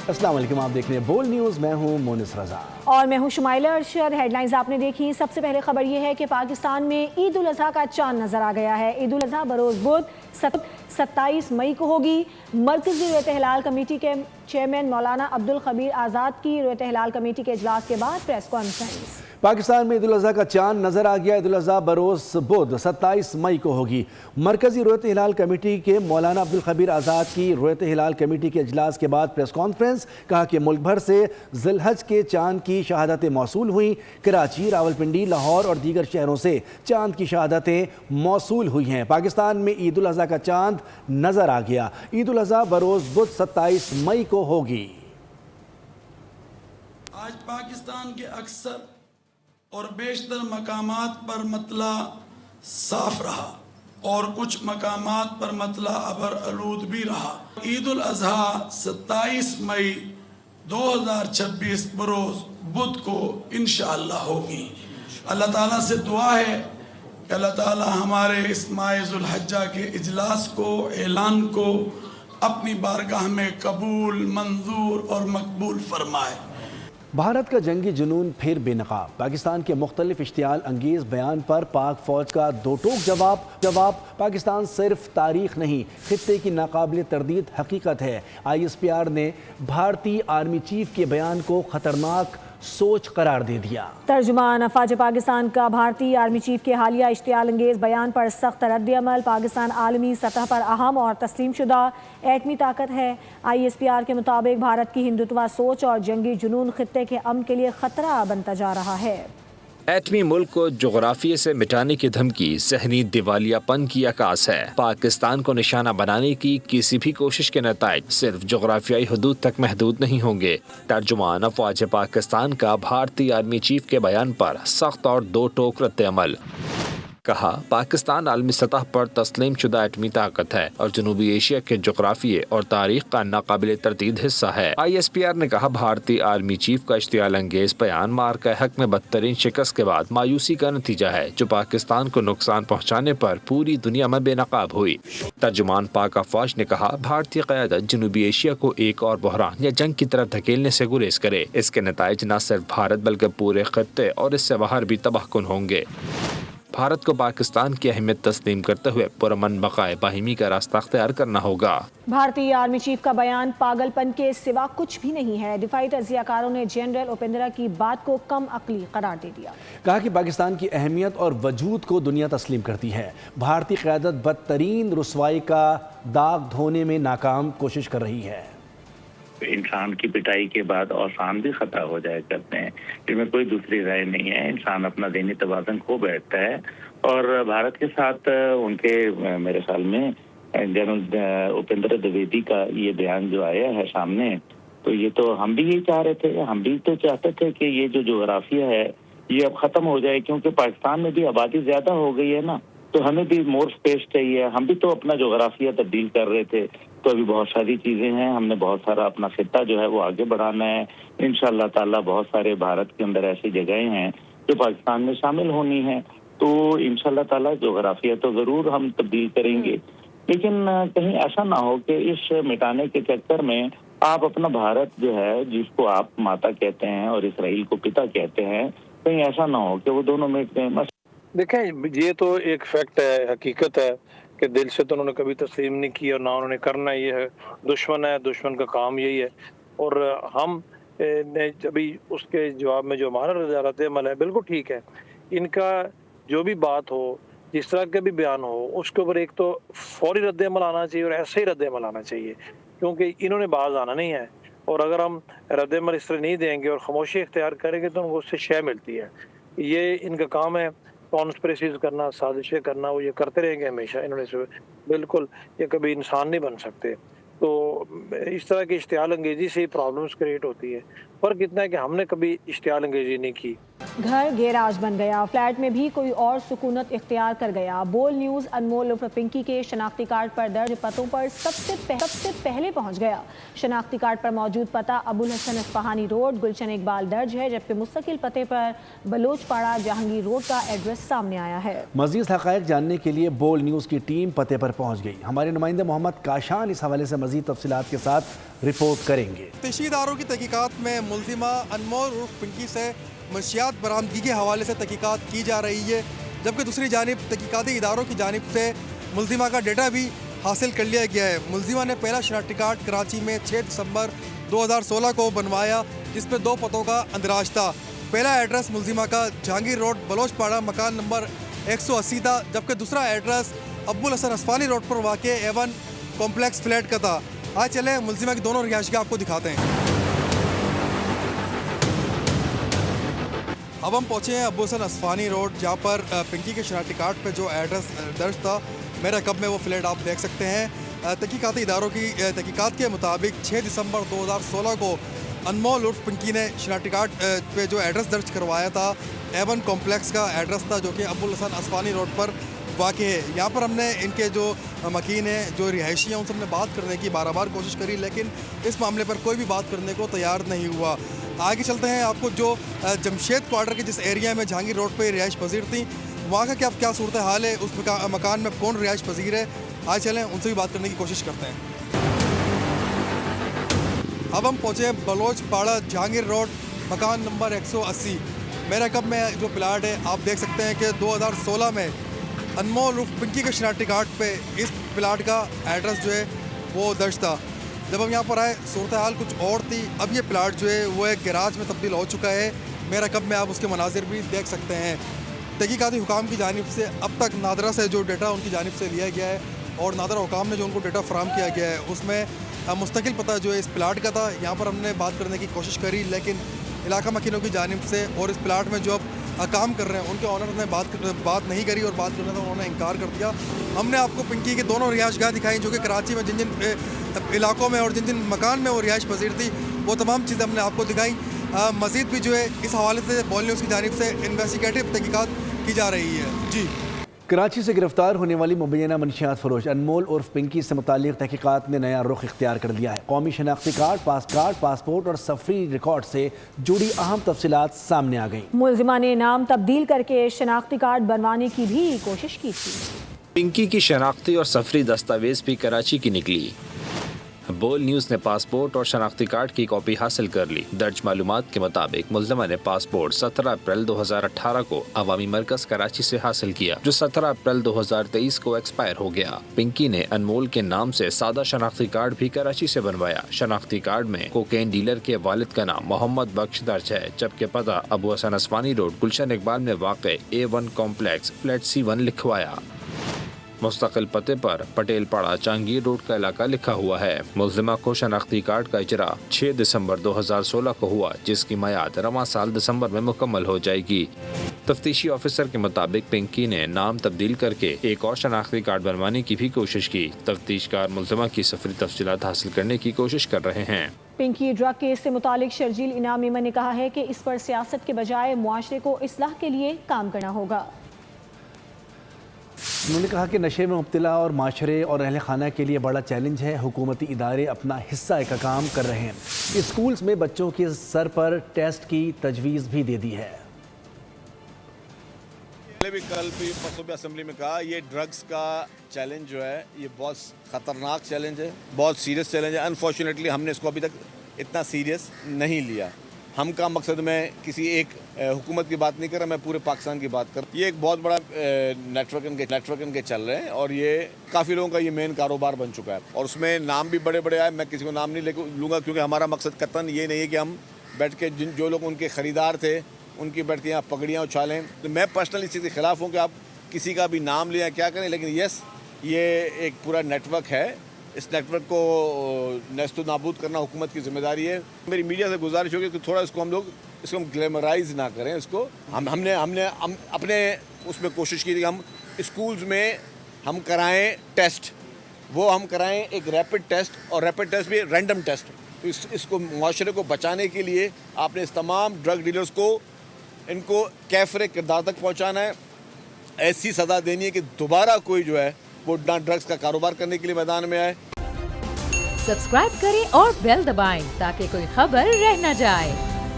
السلام علیکم، آپ دیکھ رہے ہیں بول نیوز، میں ہوں مونس رضا اور میں ہوں شمائلہ ارشد۔ ہیڈ لائنز آپ نے دیکھی۔ سب سے پہلے خبر یہ ہے کہ پاکستان میں عید الاضحیٰ کا چاند نظر آ گیا ہے۔ عید الاضحیٰ بروز بدھ 27 مئی کو ہوگی۔ مرکزی رؤیت ہلال کمیٹی کے چیئرمین مولانا عبدالخبیر آزاد کی رؤیت ہلال کمیٹی کے اجلاس کے بعد پریس کانفرنس۔ پاکستان میں عید الاضحیٰ کا چاند نظر آ گیا۔ عید الاضحیٰ بروز بدھ 27 مئی کو ہوگی۔ مرکزی رؤیت ہلال کمیٹی کے مولانا عبدالخبیر آزاد کی رؤیت ہلال کمیٹی کے اجلاس کے بعد پریس کانفرنس۔ کہا کہ ملک بھر سے ذی الحج کے چاند کی شہادتیں موصول ہوئیں۔ کراچی، راولپنڈی، لاہور اور دیگر شہروں سے چاند کی شہادتیں موصول ہوئی ہیں۔ پاکستان میں عید الاضحیٰ کا چاند نظر آ گیا۔ عید الاضحیٰ بروز بدھ 27 مئی کو ہوگی۔ آج پاکستان کے اکثر اور بیشتر مقامات پر مطلع صاف رہا اور کچھ مقامات پر مطلع ابر آلود بھی رہا۔ عید الاضحیٰ 27 مئی 2026 بروز بدھ کو انشاءاللہ ہوگی۔ اللہ تعالیٰ سے دعا ہے کہ اللہ تعالیٰ ہمارے اس ماہ ذو الحجہ کے اجلاس کو، اعلان کو اپنی بارگاہ میں قبول، منظور اور مقبول فرمائے۔ بھارت کا جنگی جنون پھر بے نقاب۔ پاکستان کے مختلف اشتعال انگیز بیان پر پاک فوج کا دو ٹوک جواب۔ پاکستان صرف تاریخ نہیں، خطے کی ناقابل تردید حقیقت ہے۔ ISPR نے بھارتی آرمی چیف کے بیان کو خطرناک سوچ قرار دے دیا۔ ترجمان افواج پاکستان کا بھارتی آرمی چیف کے حالیہ اشتعال انگیز بیان پر سخت رد عمل۔ پاکستان عالمی سطح پر اہم اور تسلیم شدہ ایٹمی طاقت ہے۔ ISPR کے مطابق بھارت کی ہندوتوا سوچ اور جنگی جنون خطے کے امن کے لیے خطرہ بنتا جا رہا ہے۔ ایٹمی ملک کو جغرافیے سے مٹانے کی دھمکی ذہنی دیوالیہ پن کی عکاس ہے۔ پاکستان کو نشانہ بنانے کی کسی بھی کوشش کے نتائج صرف جغرافیائی حدود تک محدود نہیں ہوں گے۔ ترجمان افواج پاکستان کا بھارتی آرمی چیف کے بیان پر سخت اور دو ٹوک رد عمل۔ کہا، پاکستان عالمی سطح پر تسلیم شدہ ایٹمی طاقت ہے اور جنوبی ایشیا کے جغرافیے اور تاریخ کا ناقابل تردید حصہ ہے۔ ISPR نے کہا، بھارتی آرمی چیف کا اشتعال انگیز بیان مارکہ حق میں بدترین شکست کے بعد مایوسی کا نتیجہ ہے، جو پاکستان کو نقصان پہنچانے پر پوری دنیا میں بے نقاب ہوئی۔ ترجمان پاک افواج نے کہا، بھارتی قیادت جنوبی ایشیا کو ایک اور بحران یا جنگ کی طرف دھکیلنے سے گریز کرے۔ اس کے نتائج نہ صرف بھارت بلکہ پورے خطے اور اس سے باہر بھی تباہ کن ہوں گے۔ بھارت کو پاکستان کی اہمیت تسلیم کرتے ہوئے پرامن بقائے باہمی کا راستہ اختیار کرنا ہوگا۔ بھارتی آرمی چیف کا بیان پاگل پن کے سوا کچھ بھی نہیں ہے۔ دفاعی تجزیہ کاروں نے جنرل اپیندرا کی بات کو کم عقلی قرار دے دیا۔ کہا کہ پاکستان کی اہمیت اور وجود کو دنیا تسلیم کرتی ہے۔ بھارتی قیادت بدترین رسوائی کا داغ دھونے میں ناکام کوشش کر رہی ہے۔ انسان کی پٹائی کے بعد اوسان بھی خطا ہو جایا کرتے ہیں، اس میں کوئی دوسری رائے نہیں ہے۔ انسان اپنا ذہنی توازن کھو بیٹھتا ہے، اور بھارت کے ساتھ ان کے میرے خیال میں جنرل اپیندر دویدی کا یہ بیان جو آیا ہے سامنے، تو یہ تو ہم بھی یہی چاہ رہے تھے۔ ہم بھی تو چاہتے تھے کہ یہ جو جغرافیہ ہے یہ اب ختم ہو جائے، کیونکہ پاکستان میں بھی آبادی زیادہ ہو گئی ہے نا، تو ہمیں بھی مور سپیس چاہیے۔ ہم بھی تو اپنا جغرافیہ تبدیل کر رہے تھے، تو ابھی بہت ساری چیزیں ہیں، ہم نے بہت سارا اپنا خطہ جو ہے وہ آگے بڑھانا ہے۔ انشاءاللہ تعالی بہت سارے بھارت کے اندر ایسی جگہیں ہیں جو پاکستان میں شامل ہونی ہیں، تو انشاءاللہ تعالی جغرافیہ تو ضرور ہم تبدیل کریں گے، لیکن کہیں ایسا نہ ہو کہ اس مٹانے کے چکر میں آپ اپنا بھارت جو ہے، جس کو آپ ماتا کہتے ہیں اور اسرائیل کو پتا کہتے ہیں، کہیں ایسا نہ ہو کہ وہ دونوں مٹ جائیں۔ دیکھیں، یہ تو ایک فیکٹ ہے، حقیقت ہے کہ دل سے تو انہوں نے کبھی تسلیم نہیں کیا اور نہ انہوں نے کرنا۔ یہ ہے دشمن ہے، دشمن کا کام یہی ہے، اور ہم نے ابھی اس کے جواب میں جو ہمارا رد عمل ہے بالکل ٹھیک ہے۔ ان کا جو بھی بات ہو، جس طرح کا بھی بیان ہو، اس کے اوپر ایک تو فوری رد عمل آنا چاہیے اور ایسے ہی رد عمل آنا چاہیے، کیونکہ انہوں نے باز آنا نہیں ہے، اور اگر ہم رد عمل اس طرح نہیں دیں گے اور خاموشی اختیار کریں گے تو ان کو اس سے شے ملتی ہے۔ یہ ان کا کام ہے، کانسپریسیز کرنا، سازشیں کرنا، وہ یہ کرتے رہیں گے ہمیشہ۔ انہوں نے بالکل یہ کبھی انسان نہیں بن سکتے، تو اس طرح کی اشتعال انگیزی سے پرابلمز کریٹ ہوتی ہے۔ فرق اتنا ہے کہ ہم نے کبھی اشتعال انگیزی نہیں کی۔ گھر گیراج بن گیا، فلیٹ میں بھی کوئی اور سکونت اختیار کر گیا۔ بول نیوز انمول عرف پنکی کے شناختی کارڈ پر درج پتوں پر سب سے پہلے پہنچ گیا۔ شناختی کارڈ پر موجود پتہ ابو الحسن اصفہانی روڈ، گلشن اقبال درج ہے، جبکہ مستقل پتے پر بلوچ پاڑہ جہانگیر روڈ کا ایڈریس سامنے آیا ہے۔ مزید حقائق جاننے کے لیے بول نیوز کی ٹیم پتے پر پہنچ گئی۔ ہمارے نمائندے محمد کاشان اس حوالے سے مزید تفصیلات کے ساتھ रिपोर्ट करेंगे। तफ्तीशी इदारों की तहकीकात में मुलजिमा अनमोल उर्फ पिंकी से मंशियात बरामदगी के हवाले से तहकीकात की जा रही है, जबकि दूसरी जानिब तहकीकाती इदारों की जानिब से मुलजिमा का डेटा भी हासिल कर लिया गया है। मुलजिमा ने पहला शनाख्ती कार्ड कराची में 6 दिसंबर 2016 को बनवाया, जिस पर 2 पतों का अंदराज था। पहला एड्रेस मुलजिमा का जहांगीर रोड बलोचपाड़ा मकान नंबर 180 था, जबकि दूसरा एड्रेस अब्बुल हसन अस्फानी रोड पर वाक़ A1 कॉम्प्लेक्स फ्लैट का था। आज चले मुलजिमा की दोनों रिहायशगाह आपको दिखाते हैं। अब हम पहुँचे हैं अब्बुल हसन अस्फानी रोड, जहाँ पर पिंकी के शनाख्ती कार्ड पे जो एड्रेस दर्ज था मेरे कब में वो फ्लैट आप देख सकते हैं। तहकीकाती इदारों की तहकीकात के मुताबिक 6 दिसंबर 2016 को अनमोल उर्फ पिंकी ने शनाख्ती कार्ड पे जो एड्रेस दर्ज करवाया था A1 कॉम्प्लेक्स का एड्रेस था, जो कि अब्बुल हसन अस्फानी रोड पर वाक़ है। यहाँ पर हमने इनके जो मकीन हैं, जो रिहायशी हैं, उनसे हमने बात करने की बार कोशिश करी, लेकिन इस मामले पर कोई भी बात करने को तैयार नहीं हुआ। आगे चलते हैं, आपको जो जमशेद क्वार्टर के जिस एरिया में जहांगीर रोड पर रिहाइश पजीर थी, वहाँ का क्या सूरत हाल है, उस मकान में कौन रिहाइश पजीर है, आज चलें उनसे भी बात करने की कोशिश करते हैं। अब हम पहुँचे बलोचपाड़ा जहांगीर रोड मकान नंबर 180। मेरे कब में जो प्लाट है आप देख सकते हैं कि 2016 में अनमोल उर्फ पिंकी के शनाख्ती कार्ड पे इस प्लाट का एड्रेस जो है वो दर्ज था। जब हम यहाँ पर आए सूरत हाल कुछ और थी। अब ये प्लाट जो है वो एक गैराज में तब्दील हो चुका है। मेरा कब में आप उसके मनाजिर भी देख सकते हैं। तहकीकाती हुकाम की जानिब से अब तक नादरा से जो डेटा उनकी जानिब से लिया गया है और नादरा हुकाम ने जो उनको डेटा फराम किया गया है उसमें मुस्तकिल पता जो है इस प्लाट का था। यहाँ पर हमने बात करने की कोशिश करी, लेकिन इलाका मकीनों की जानिब से और इस प्लाट में जो अब काम कर रहे हैं उनके ऑनर ने बात नहीं करी और बात करने से उन्होंने इनकार कर दिया। हमने आपको पिंकी के दोनों रिहायशगाह दिखाई, जो कि कराची में जिन जिन इलाकों में और जिन जिन मकान में वो रिहाइश पजीर थी, वो तमाम चीज़ें हमने आपको दिखाई। मज़ीद भी जो है इस हवाले से बॉल न्यूज़ की जानिब से इन्वेस्टिगेटिव तहकीकात की जा रही है। जी, कराची से गिरफ्तार होने वाली मुबैना मनशियात फरोश अनमोल उर्फ पिंकी से मुतालिक तहकीकात ने नया रुख इख्तियार कर लिया है। कौमी शनाख्ती कार्ड, पासपोर्ट और सफरी रिकॉर्ड से जुड़ी अहम तफसीलात सामने आ गई। मुलजिमा ने नाम तब्दील करके शनाख्ती कार्ड बनवाने की भी कोशिश की थी। पिंकी की शनाख्ती और सफरी दस्तावेज भी कराची की निकली। बोल न्यूज़ ने पासपोर्ट और शनाख्ती कार्ड की कॉपी हासिल कर ली। दर्ज मालूमात के मुताबिक मुल्ज़िमा ने पासपोर्ट 17 अप्रैल 2018 को अवामी मरकज कराची से हासिल किया, जो 17 अप्रैल 2023 को एक्सपायर हो गया। पिंकी ने अनमोल के नाम से सादा शनाख्ती कार्ड भी कराची से बनवाया। शनाख्ती कार्ड में कोकेन डीलर के वालिद का नाम मोहम्मद बख्श दर्ज है, जबकि पता अबू हसन अस्फानी रोड गुलशन इकबाल में वाक़ A1 कॉम्प्लेक्स फ्लैट C1 लिखवाया। मुस्तकिल पते पर पटेल पाड़ा जहांगीर रोड का इलाका लिखा हुआ है। मुल्जिमा को शनाख्ती कार्ड का इजरा 6 दिसंबर 2016 को हुआ, जिसकी मियाद रवां साल दिसंबर में मुकम्मल हो जाएगी। तफ्तीशी ऑफिसर के मुताबिक पिंकी ने नाम तब्दील करके एक और शनाख्ती कार्ड बनवाने की भी कोशिश की। तफ्तीशकार मुल्जिमा की सफरी तफसीलात हासिल करने की कोशिश कर रहे हैं। पिंकी ड्रग केस से मुतालिक शर्जील इनाम इमन ने कहा है कि इस पर सियासत के बजाय मुआशरे को इस्लाह के लिए काम करना होगा। उन्होंने कहा कि नशे में मुब्तला और माशरे और अहल खाना के लिए बड़ा चैलेंज है। हुकूमती इदारे अपना हिस्सा का काम कर रहे हैं। स्कूल्स में बच्चों के सर पर टेस्ट की तजवीज़ भी दे दी है। भी कल भी परसों भी असेंबली में कहा, ये ड्रग्स का चैलेंज जो है ये बहुत ख़तरनाक चैलेंज है, बहुत सीरियस चैलेंज है। अनफॉर्चुनेटली हमने इसको अभी तक इतना सीरियस नहीं लिया। हम का मकसद में किसी एक हुकूमत की बात नहीं कर रहा, मैं पूरे पाकिस्तान की बात कर। ये एक बहुत बड़ा नेटवर्क इनके चल रहे हैं और ये काफ़ी लोगों का ये मेन कारोबार बन चुका है और उसमें नाम भी बड़े बड़े आए। मैं किसी को नाम नहीं लूँगा क्योंकि हमारा मकसद कतन ये नहीं है कि हम बैठ के जो लोग उनके ख़रीदार थे उनकी बैठ के यहाँ पगड़ियाँ उछालें। तो मैं पर्सनली इस चीज़ के ख़िलाफ़ हूँ कि आप किसी का भी नाम लें या क्या करें, लेकिन यस ये एक पूरा नेटवर्क है। इस नेटवर्क को नेस्तो नाबूद करना हुकूमत की जिम्मेदारी है। मेरी मीडिया से गुजारिश होगी कि थोड़ा इसको हम ग्लैमराइज ना करें। इसको हमने अपने उसमें कोशिश की थी कि हम स्कूल्स में हम कराएं टेस्ट, वो हम कराएं एक रैपिड टेस्ट और रैपिड टेस्ट भी रैंडम टेस्ट। तो इसको मुआशरे को बचाने के लिए आपने इस तमाम ड्रग डीलर्स को इनको कैफरे किरदार तक पहुँचाना है। ऐसी सज़ा देनी है कि दोबारा कोई जो है वो ड्रग्स का कारोबार करने के लिए मैदान में आए। सब्सक्राइब करें और बेल दबाएं ताकि कोई खबर रह न जाए।